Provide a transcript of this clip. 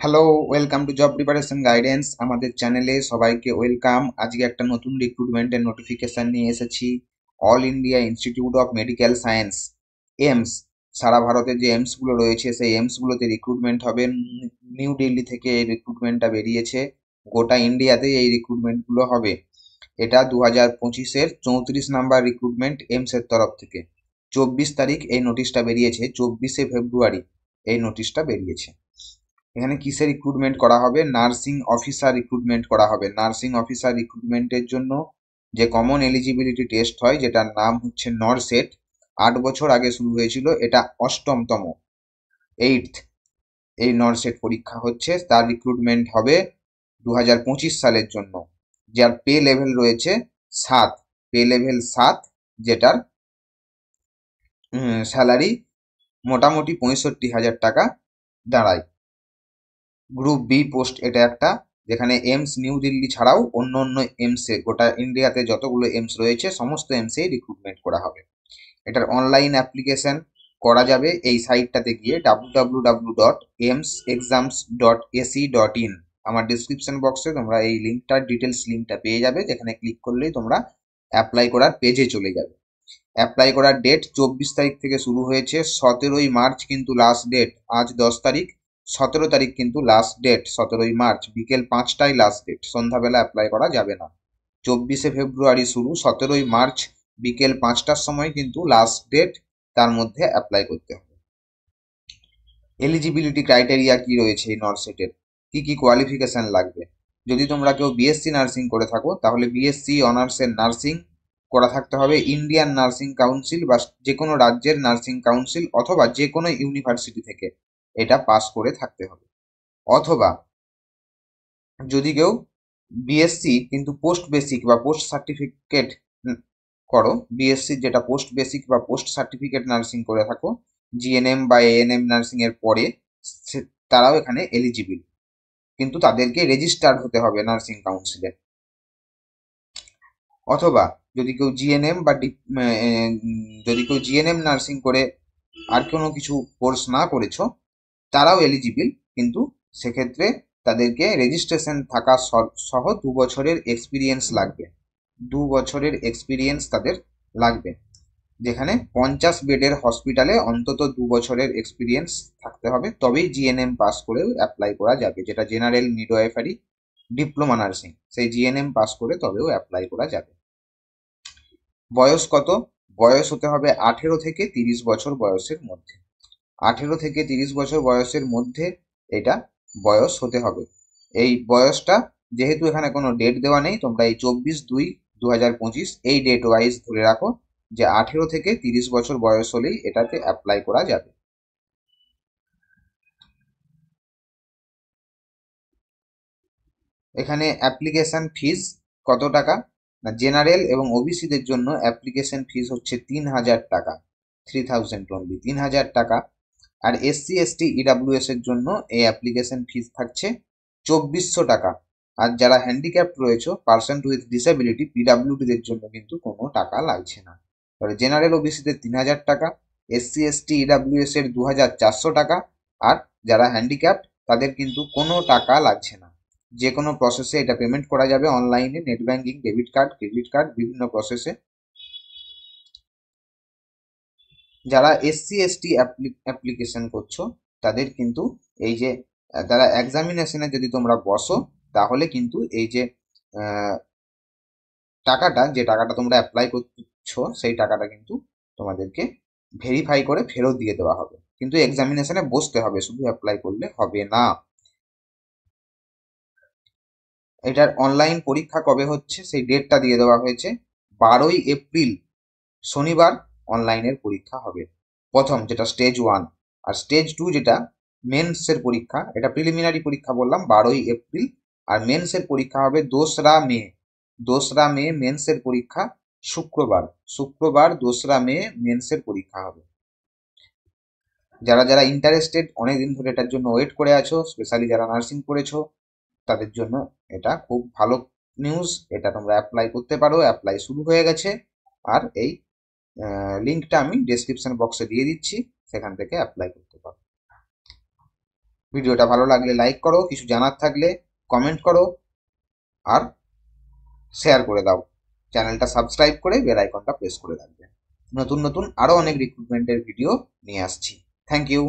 Hello, welcome to job preparation guidance. আমাদের চ্যানেলে সবাইকে ওয়েলকাম। আজকে একটা নতুন রিক্রুটমেন্টের নোটিফিকেশন নিয়ে এসেছি। All India institute of medical science, AIIMS. সারা ভারতের যে এমস গুলো রয়েছে সেই এমস গুলোতে রিক্রুটমেন্ট হবে। নিউ দিল্লি থেকে এই রিক্রুটমেন্টটা বেরিয়েছে। গোটা ইন্ডিয়াতে এই রিক্রুটমেন্ট গুলো হবে। এটা 2025-এর 34 নাম্বার রিক্রুটমেন্ট এমস এর তরফ থেকে। 24 তারিখ এই নোটিশটা বেরিয়েছে, 24শে ফেব্রুয়ারি এই নোটিশটা বেরিয়েছে। এখানে কিসের রিক্রুটমেন্ট করা হবে? নার্সিং অফিসার রিক্রুটমেন্ট করা হবে। নার্সিং অফিসার রিক্রুটমেন্টের জন্য যে কমন এলিজিবিলিটি টেস্ট হয়, যেটার নাম হচ্ছে নরসেট, 8 বছর আগে শুরু হয়েছিল, এটা অষ্টমতম, এইট, এই নরসেট পরীক্ষা হচ্ছে। তার রিক্রুটমেন্ট হবে 2025 সালের জন্য। যার পে লেভেল রয়েছে 7, পে লেভেল 7, যেটার স্যালারি মোটামুটি 65,000 টাকা দাঁড়ায়। গ্রুপ বি পোস্ট এটা একটা, যেখানে এমস নিউ দিল্লি ছাড়াও অন্য অন্য এমসে, গোটা ইন্ডিয়াতে যতগুলো এমস রয়েছে সমস্ত এমসে রিক্রুটমেন্ট করা হবে। এটার অনলাইন অ্যাপ্লিকেশন করা যাবে এই সাইটটাতে গিয়ে, www.emsexams.ac.in। আমার ডিসক্রিপশন বক্সে তোমরা এই লিঙ্কটার ডিটেলস লিঙ্কটা পেয়ে যাবে, যেখানে ক্লিক করলেই তোমরা অ্যাপ্লাই করার পেজে চলে যাবে। অ্যাপ্লাই করার ডেট 24 তারিখ থেকে শুরু হয়েছে, 17ই মার্চ কিন্তু লাস্ট ডেট। আজ 10 তারিখ, 17 তারিখ কিন্তু লাস্ট ডেট। 17ই মার্চ বিকেল 5টায় লাস্ট ডেট, সন্ধ্যাবেলা অ্যাপ্লাই করা যাবে না। 24শে ফেব্রুয়ারি শুরু, 17ই মার্চ বিকেল 5টার সময় কিন্তু লাস্ট ডেট। তার মধ্যে অ্যাপ্লাই করতে হবে। এলিজিবিলিটি ক্রাইটেরিয়া কি রয়েছে এই নরসেটের, কি কি কোয়ালিফিকেশন লাগবে? যদি তোমরা কেউ বিএসসি নার্সিং করে থাকো তাহলে বিএসসি অনার্সের নার্সিং করা থাকতে হবে ইন্ডিয়ান নার্সিং কাউন্সিল বা যে কোনো রাজ্যের নার্সিং কাউন্সিল অথবা যে কোনো ইউনিভার্সিটি থেকে এটা পাস করে থাকতে হবে। অথবা যদি কেউ বিএসসি কিন্তু পোস্ট বেসিক বা পোস্ট সার্টিফিকেট করো, বিএসসি যেটা পোস্ট বেসিক বা পোস্ট সার্টিফিকেট নার্সিং করে থাকো, জিএনএম বা এএনএম নার্সিং এর পরে, তারাও এখানে এলিজিবল, কিন্তু তাদেরকে রেজিস্টার্ড হতে হবে নার্সিং কাউন্সিলে। অথবা যদি কেউ জিএনএম বা যদি কেউ জিএনএম নার্সিং করে আর কোনো কিছু কোর্স না করেছো, তারাও এলিজিবল, কিন্তু সেক্ষেত্রে তাদেরকে রেজিস্ট্রেশন থাকা সহ 2 বছরের এক্সপিরিয়েন্স লাগবে। 2 বছরের এক্সপিরিয়েন্স তাদের লাগবে, যেখানে 50 বেডের হসপিটালে অন্তত 2 বছরের এক্সপিরিয়েন্স থাকতে হবে, তবেই জিএনএম পাস করেও অ্যাপ্লাই করা যাবে। যেটা জেনারেল মিডওয়াইফারি ডিপ্লোমা নার্সিং, সেই জিএনএম পাস করে তবেও অ্যাপ্লাই করা যাবে। বয়স কত? বয়স হতে হবে 18 থেকে 30 বছর বয়সের মধ্যে। 18 থেকে 30 বছর বয়সের মধ্যে এটা বয়স হতে হবে। এই বয়সটা, যেহেতু এখানে কোনো ডেট দেওয়া নেই, তোমরা এই 24/2/2025 এই ডেট ওয়াইজ ধরে রাখো যে 18 থেকে 30 বছর বয়স হলেই এটাতে অ্যাপ্লাই করা যাবে। এখানে অ্যাপ্লিকেশন ফিস কত টাকা? না, জেনারেল এবং ওবিসিদের জন্য অ্যাপ্লিকেশন ফিস হচ্ছে 3,000 টাকা, 3,000 অনলি, 3,000 টাকা। আর এসসি এসটি ইডাব্লিউএস এর জন্য এই অ্যাপ্লিকেশন ফিস থাকছে 2,400 টাকা। আর যারা হ্যান্ডিক্যাপ্ট রয়েছে, পার্সন উইথ ডিসেবিলিটি, পিডাব্লিউডিদের জন্য কিন্তু কোনো টাকা লাগছে না। তবে জেনারেল ওবিসিদের 3,000 টাকা, এসসি এসটি ইডাব্লিউএস এর 2,400 টাকা, আর যারা হ্যান্ডিক্যাপ্ট তাদের কিন্তু কোনো টাকা লাগছে না। যে কোনো প্রসেসে এটা পেমেন্ট করা যাবে, অনলাইনে, net banking, debit card, credit card, বিভিন্ন প্রসেসে। যারা এসসি এসটি অ্যাপ্লিকেশন করছো তাদের কিন্তু এই যে তারা এক্সামিনেশনে যদি তোমরা বসো, তাহলে কিন্তু এই যে আহ, টাকাটা, যে টাকাটা তোমরা অ্যাপ্লাই করছো, সেই টাকাটা কিন্তু তোমাদেরকে ভেরিফাই করে ফেরত দিয়ে দেওয়া হবে। কিন্তু এক্সামিনেশনে বসতে হবে, শুধু অ্যাপ্লাই করলে হবে না। এটার অনলাইন পরীক্ষা কবে হচ্ছে সেই ডেটটা দিয়ে দেওয়া হয়েছে, 12ই এপ্রিল শনিবার অনলাইনের পরীক্ষা হবে। প্রথম যেটা স্টেজ 1, আর স্টেজ 2 যেটা মেন্সের পরীক্ষা, এটা প্রিলিমিনারি পরীক্ষা বললাম, 12ই এপ্রিল। আর মেন্সের পরীক্ষা হবে 2রা মে। 2রা মে মেন্সের পরীক্ষা, শুক্রবার। শুক্রবার 2রা মে মেন্সের পরীক্ষা হবে। যারা যারা ইন্টারেস্টেড, অনেকদিন ধরে এটার জন্য ওয়েট করে আছো, স্পেশালি যারা নার্সিং করেছো, তাদের জন্য এটা খুব ভালো নিউজ। এটা তোমরা অ্যাপ্লাই করতে পারো, অ্যাপ্লাই শুরু হয়ে গেছে। আর এই লিঙ্কটা আমি ডেসক্রিপশন বক্সে দিয়ে দিচ্ছি, সেখান থেকে অ্যাপ্লাই করতে পারো। ভিডিওটা ভালো লাগলে লাইক করো, কিছু জানার থাকলে কমেন্ট করো, আর শেয়ার করে দাও। চ্যানেলটা সাবস্ক্রাইব করে বেল আইকনটা প্রেস করে রাখবে। নতুন নতুন আরো অনেক রিক্রুটমেন্টের ভিডিও নিয়ে আসছি। Thank you.